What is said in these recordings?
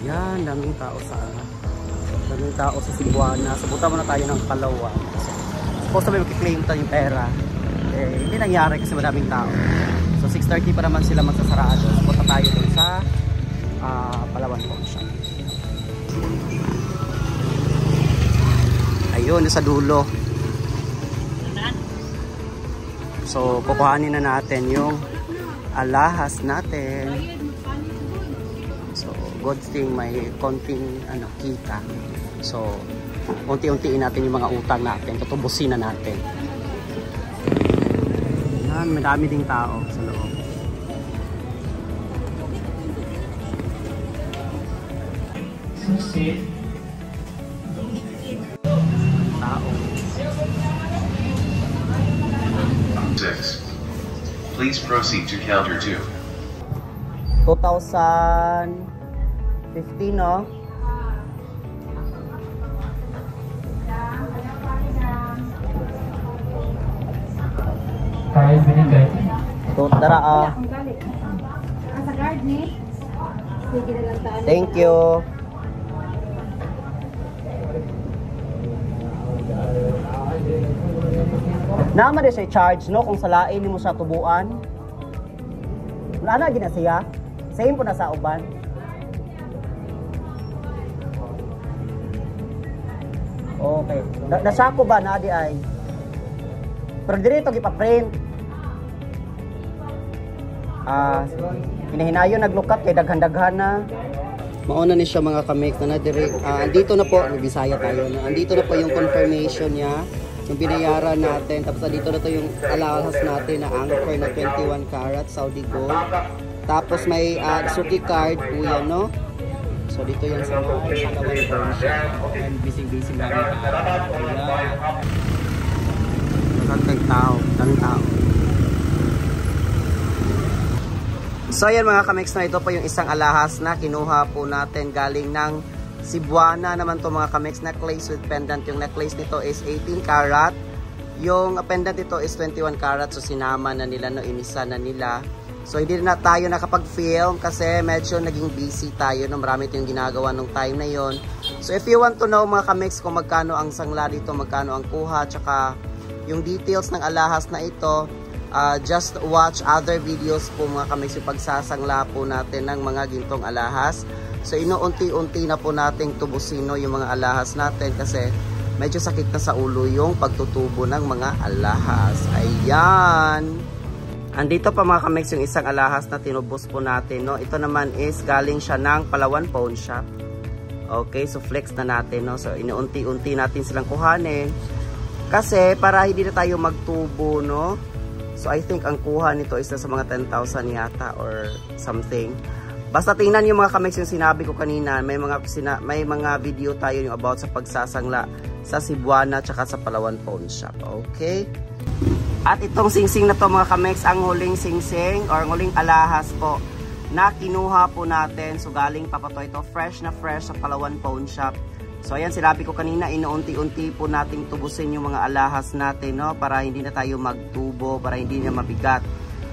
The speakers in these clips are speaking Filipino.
Yan, daming tao sa Cebuana. Sabutan muna tayo ng Palawan. Supposed to be makiklaim tayo yung pera. Eh, hindi nangyari kasi madaming tao. So 6:30 pa naman sila magsasarado. Punta tayo dun sa Palawan Pawn Shop. Ayun, sa dulo. So kukuhanin na natin yung alahas natin. So good thing may konting kita. So unti-untiin natin yung mga utang natin. Tutubusin na natin. Yan, madami ding tao sa loob. Tao. 6. Please proceed to counter 2. 2015, no? Kaya binigay. Dara Sa guard ni. Sige na lang taan. Thank you. Naman din siya charge, no? Kung salain mo sa tubuan. Wala na gina siya. Same po na sa uban. Okay. Nasako ba na di ay? Pero dito gipa-print. Hinahinayon naglukat kay daghan-daghan na. Mauna ni siya mga kamik na dire. Andito na po, Bisaya tayo na. Andito na po yung confirmation niya, yung binayaran natin. Tapos andito na to yung alahas natin na anchor na 21 karat Saudi gold. Tapos may suki card po yan, no? So dito yan sa Palawan Pawn Shop. And busy na rin. Daming tao. So ayan mga kamix, na ito po yung isang alahas na kinuha po natin galing ng Cebuana naman to mga kamix. Necklace with pendant. Yung necklace nito is 18 karat. Yung pendant nito is 21 karat. So sinama na nila, no, inisa na nila. So hindi na tayo nakapag-film kasi medyo naging busy tayo, no? Marami ito yung ginagawa nung time na yon. So if you want to know mga kamix kung magkano ang sangla dito, magkano ang kuha, tsaka yung details ng alahas na ito, just watch other videos po mga kamix, yung pagsasangla po natin ng mga gintong alahas. So inuunti-unti na po nating tubusin, no, yung mga alahas natin kasi medyo sakit na sa ulo yung pagtutubo ng mga alahas. Ayan. Andito pa mga kamix yung isang alahas na tinubos po natin, no. Ito naman is galing siya ng Palawan Pawn Shop. Okay, so flex na natin, no. So inuunti-unti natin silang kuhanin. Kasi para hindi na tayo magtubo, no? So I think ang kuha nito is na sa mga 10,000 yata or something. Basta tingnan yung mga kamix yung sinabi ko kanina. May mga video tayo yung about sa pagsasangla sa Cebuana tsaka sa Palawan Pawn Shop. Okay? At itong singsing na to mga kamix, ang huling singsing or huling alahas po na kinuha po natin. So galing pa po ito fresh na fresh sa Palawan Pawn Shop. So ayan, sinabi ko kanina, inuunti-unti po nating tubusin yung mga alahas natin, no, para hindi na tayo magtubo, para hindi na mabigat.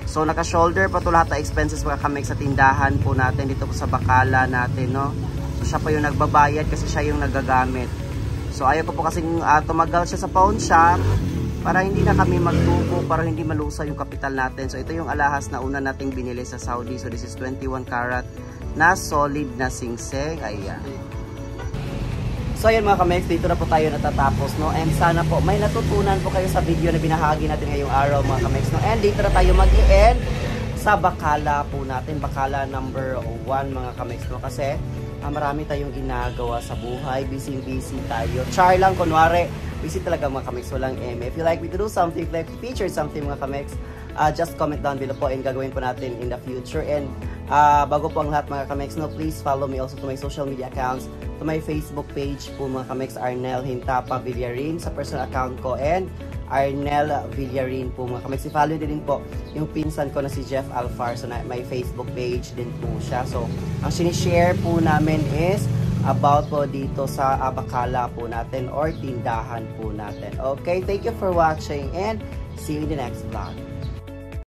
So naka-shoulder pa to lahat ng expenses mga kamix sa tindahan po natin dito po sa bakala natin, no. So siya pa yung nagbabayad kasi siya yung nagagamit. So ayaw ko po kasi tumagal siya sa pawn shop para hindi na kami magtubo, para hindi malusa yung kapital natin. So ito yung alahas na una nating binili sa Saudi. So this is 21 karat na solid na singseng. Ayan. So ayan mga kamix, dito na po tayo natatapos, no? And sana po may natutunan po kayo sa video na binahagi natin ngayong araw mga kamix, no? And dito na tayo mag-i-end sa bakala po natin, bakala number 1 mga kamix, no? Kasi marami tayong ginagawa sa buhay, busy tayo. Char lang, kunwari, busy talaga mga kamix, walang If you like me to do something, if you like to feature something mga kamix, just comment down below po and gagawin po natin in the future. And bago po ang lahat mga kamix, no, please follow me also to my social media accounts, to my Facebook page po mga kamix, Arnel Hintapa Villarin sa personal account ko, and Arnel Villarin po mga kamix. I-follow din po yung pinsan ko na si Jeff Alfar, so na may Facebook page din po siya. So ang sinishare po namin is about po dito sa bakala po natin or tindahan po natin. Okay, thank you for watching and see you in the next vlog.